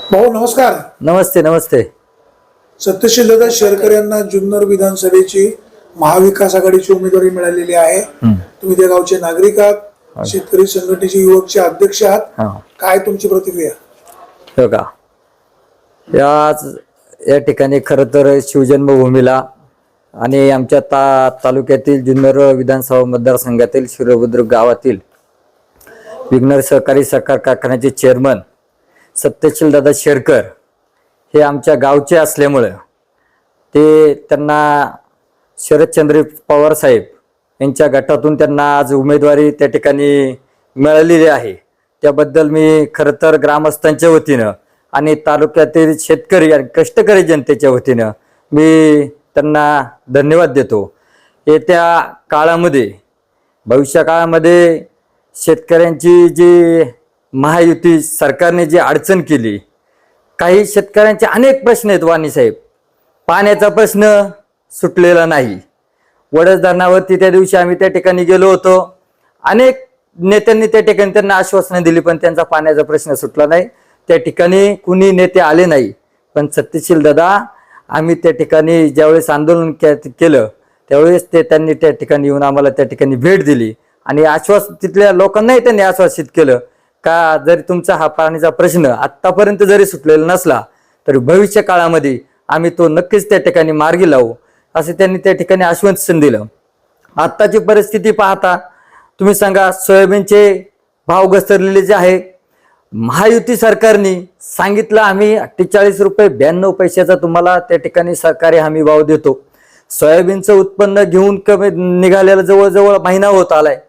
भाऊ नमस्कार. नमस्ते नमस्ते. सत्यशीलदादा शेरकर यांना जुन्नर विधानसभेची महाविकास आघाडीची उमेदवारी मिळालेली आहे. तुम्ही त्या गावचे नागरिक आहात, शेतकरी संघटनेचे युवकचे अध्यक्ष आहात. काय तुमची प्रतिक्रिया? हो का, या ठिकाणी खरं तर शिवजन्मभूमीला आणि आमच्या तालुक्यातील जुन्नर विधानसभा मतदारसंघातील शिरोबुद्रुक गावातील विघ्नर सहकारी सहकार कारखान्याचे चेअरमन सत्यशीलदादा शेरकर हे आमच्या गावचे असल्यामुळे त्यांना शरदचंद्र पवार साहेब यांच्या गटातून त्यांना आज उमेदवारी त्या ठिकाणी मिळालेली आहे. त्याबद्दल मी खरं तर ग्रामस्थांच्या वतीनं आणि तालुक्यातील शेतकरी आणि कष्टकरी जनतेच्या वतीनं मी त्यांना धन्यवाद देतो. येत्या काळामध्ये भविष्य काळामध्ये शेतकऱ्यांची जी महायुती सरकारने जी अडचण केली, काही शेतकऱ्यांचे अनेक प्रश्न आहेत वाणीसाहेब. पाण्याचा प्रश्न सुटलेला नाही. वडस धरणावरती त्या दिवशी आम्ही त्या ठिकाणी गेलो होतो. अनेक नेत्यांनी त्या ठिकाणी त्यांना आश्वासनं दिली, पण त्यांचा पाण्याचा प्रश्न सुटला नाही. त्या ठिकाणी कुणी नेते आले नाही. पण सत्यशीलदादा आम्ही त्या ठिकाणी ज्यावेळेस आंदोलन केलं त्यावेळेस त्यांनी त्या ठिकाणी येऊन आम्हाला त्या ठिकाणी भेट दिली आणि तिथल्या लोकांनाही त्यांनी आश्वासित केलं का जरी तुमचा हा पाण्याचा प्रश्न आत्तापर्यंत जरी सुटलेला नसला तरी भविष्य काळामध्ये आम्ही तो नक्कीच त्या ठिकाणी मार्गी लावू, असे त्यांनी त्या ठिकाणी आश्वासन दिलं. आत्ताची परिस्थिती पाहता तुम्ही सांगा, सोयाबीनचे भाव घसरलेले जे आहे, महायुती सरकारने सांगितलं आम्ही 48 रुपये 92 पैशाचा तुम्हाला त्या ठिकाणी सरकारी हमी भाव देतो. सोयाबीनचं उत्पन्न घेऊन कमी निघालेला जवळजवळ महिना होत आलाय,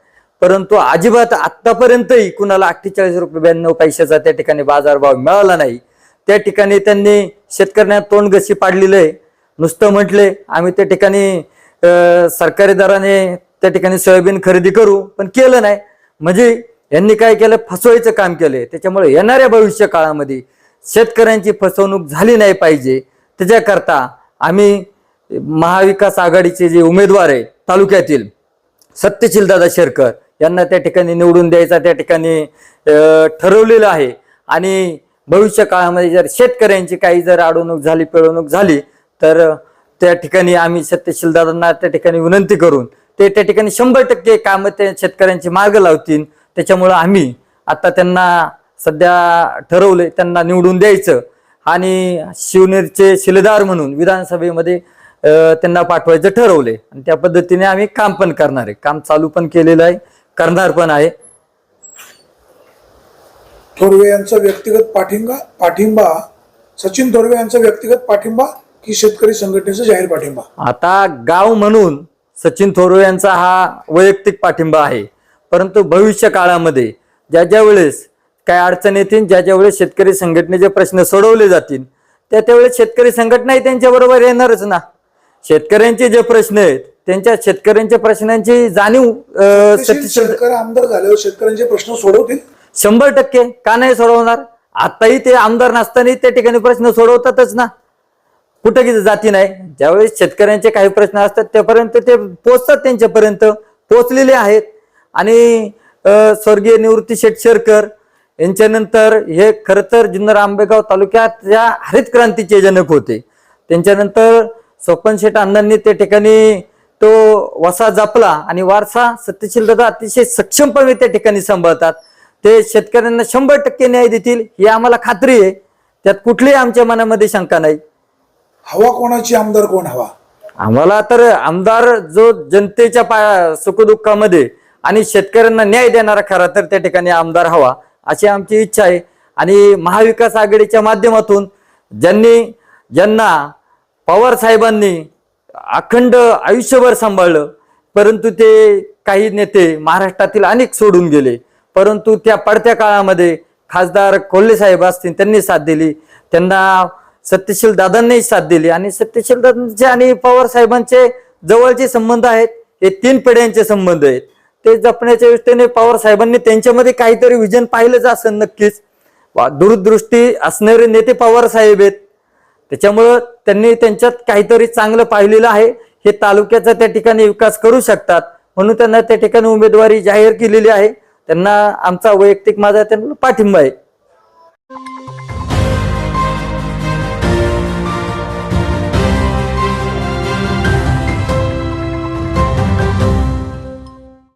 परंतु अजिबात आतापर्यंतही कुणाला 48 रुपये 92 पैशाचा त्या ठिकाणी बाजारभाव मिळाला नाही. त्या ठिकाणी त्यांनी शेतकऱ्यांना तोंडगशी पाडलेलं आहे. नुसतं म्हटले आम्ही त्या ठिकाणी सरकारी दराने त्या ठिकाणी सोयाबीन खरेदी करू, पण केलं नाही. म्हणजे यांनी काय केलं, फसवायचं काम केलंय. त्याच्यामुळे येणाऱ्या भविष्य काळामध्ये शेतकऱ्यांची फसवणूक झाली नाही पाहिजे, त्याच्याकरता आम्ही महाविकास आघाडीचे जे उमेदवार आहे तालुक्यातील सत्यशीलदादा शेरकर यांना त्या ठिकाणी निवडून द्यायचा त्या ठिकाणी ठरवलेलं आहे. आणि भविष्य काळामध्ये जर शेतकऱ्यांची काही जर अडवणूक झाली, पिळवणूक झाली, तर त्या ठिकाणी आम्ही सत्यशीलदादांना त्या ठिकाणी विनंती करून ते त्या ठिकाणी 100% काम ते शेतकऱ्यांची मार्ग लावतील. त्याच्यामुळं आम्ही आता त्यांना सध्या ठरवले त्यांना निवडून द्यायचं आणि शिवनेरचे शिलेदार म्हणून विधानसभेमध्ये त्यांना पाठवायचं ठरवले. आणि त्या पद्धतीने आम्ही काम पण करणार आहे, काम चालू पण केलेलं आहे, करणार पण आहे. थोरवे यांचा व्यक्तिगत पाठिंबा सचिन थोरवे यांचा व्यक्तिगत पाठिंबा की शेतकरी संघटनेचा जाहीर पाठिंबा? आता गाव म्हणून सचिन थोरवे यांचा हा वैयक्तिक पाठिंबा आहे, परंतु भविष्य काळामध्ये ज्या वेळेस काय अडचण येतील, ज्या वेळेस शेतकरी संघटनेचे प्रश्न सोडवले जातील, त्यावेळेस शेतकरी संघटनाही त्यांच्या बरोबर येणारच ना. शेतकऱ्यांचे जे प्रश्न आहेत त्यांच्या शेतकऱ्यांच्या प्रश्नांची जाणीव शेतकरी आमदार झाल्यावर शेतकऱ्यांचे प्रश्न सोडवतील 100%. का नाही सोडवणार? आताही ते आमदार नसतानाही त्या ठिकाणी प्रश्न सोडवतातच ना. कुठं की जाती नाही. ज्यावेळेस शेतकऱ्यांचे काही प्रश्न असतात त्यापर्यंत ते पोहोचतात, त्यांच्यापर्यंत पोहोचलेले आहेत. आणि स्वर्गीय निवृत्ती शेठ शेरकर यांच्यानंतर हे खरं तर जुन्नर आंबेगाव तालुक्यात हरित क्रांतीचे जनक होते. त्यांच्यानंतर स्वपन शेठ अण्णांनी त्या ठिकाणी तो वसा जपला आणि वारसा सत्यशीलदादा अतिशय सक्षमपणे त्या ठिकाणी सांभाळतात. ते शेतकऱ्यांना 100% न्याय देतील ही आम्हाला खात्री आहे, त्यात कुठलीही आमच्या मनामध्ये शंका नाही. हवा कोणाची, आमदार कोण हवा? आम्हाला तर आमदार जो जनतेच्या सुखदुःखामध्ये आणि शेतकऱ्यांना न्याय देणारा खरा तर त्या ठिकाणी आमदार हवा अशी आमची इच्छा आहे. आणि महाविकास आघाडीच्या माध्यमातून ज्यांना पवार साहेबांनी अखंड आयुष्यभर सांभाळलं, परंतु ते काही नेते महाराष्ट्रातील अनेक सोडून गेले, परंतु त्या पडत्या काळामध्ये खासदार कोल्हे साहेब असतील त्यांनी साथ दिली, त्यांना सत्यशीलदादांनी साथ दिली. आणि सत्यशीलदादांचे आणि पवार साहेबांचे जवळचे संबंध आहेत, हे 3 पिढ्यांचे संबंध आहेत. ते जपण्याच्या दृष्टीने पवार साहेबांनी त्यांच्यामध्ये काहीतरी विजन पाहिलंच असेल नक्कीच. दूरदृष्टी असणारे नेते पवार साहेब आहेत, त्याच्यामुळं त्यांनी त्यांच्यात काहीतरी चांगलं पाहिलेलं आहे. हे तालुक्याचा त्या ठिकाणी विकास करू शकतात म्हणून त्यांना त्या ठिकाणी उमेदवारी जाहीर केलेली आहे. त्यांना आमचा वैयक्तिक माझा त्यांना पाठिंबा आहे.